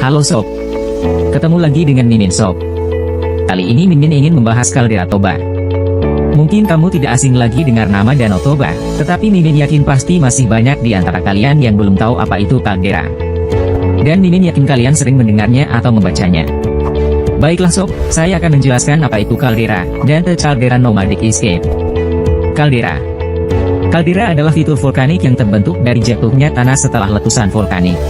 Halo sob, ketemu lagi dengan Mimin sob. Kali ini Mimin ingin membahas Kaldera Toba. Mungkin kamu tidak asing lagi dengar nama Danau Toba, tetapi Mimin yakin pasti masih banyak di antara kalian yang belum tahu apa itu kaldera. Dan Mimin yakin kalian sering mendengarnya atau membacanya. Baiklah sob, saya akan menjelaskan apa itu kaldera, dan The Caldera Nomadic Escape. Kaldera adalah fitur vulkanik yang terbentuk dari jatuhnya tanah setelah letusan vulkanik.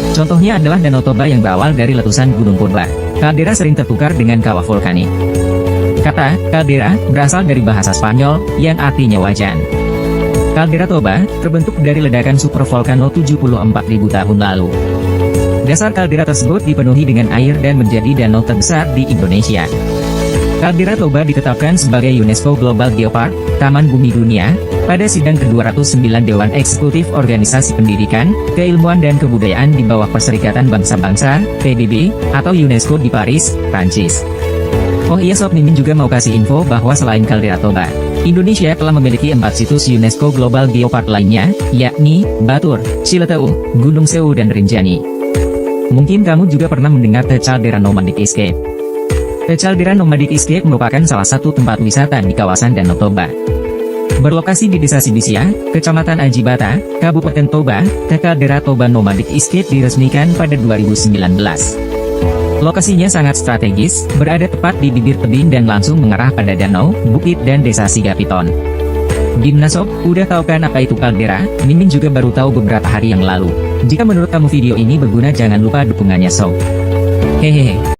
Contohnya adalah Danau Toba yang berawal dari letusan Gunung Purba. Kaldera sering tertukar dengan kawah vulkanik. Kata kaldera berasal dari bahasa Spanyol yang artinya wajan. Kaldera Toba terbentuk dari ledakan supervolcano 74.000 tahun lalu. Dasar kaldera tersebut dipenuhi dengan air dan menjadi danau terbesar di Indonesia. Kaldera Toba ditetapkan sebagai UNESCO Global Geopark, Taman Bumi Dunia, pada sidang ke-209 Dewan Eksekutif Organisasi Pendidikan, Keilmuan dan Kebudayaan di bawah Perserikatan Bangsa-Bangsa, PBB, atau UNESCO di Paris, Prancis. Oh iya sob, Mimin juga mau kasih info bahwa selain Kaldera Toba, Indonesia telah memiliki 4 situs UNESCO Global Geopark lainnya, yakni Batur, Cileteu, Gunung Sewu dan Rinjani. Mungkin kamu juga pernah mendengar The Caldera Nomadic Escape. The Caldera Nomadic Escape merupakan salah satu tempat wisata di kawasan Danau Toba. Berlokasi di Desa Sibisia, Kecamatan Aji Bata, Kabupaten Toba, The Caldera Toba Nomadic Escape diresmikan pada 2019. Lokasinya sangat strategis, berada tepat di bibir tebing dan langsung mengarah pada danau, bukit dan desa Sigapiton. Gimana sob, udah tahu kan apa itu kaldera? Mimin juga baru tahu beberapa hari yang lalu. Jika menurut kamu video ini berguna, jangan lupa dukungannya sob. Hehehe.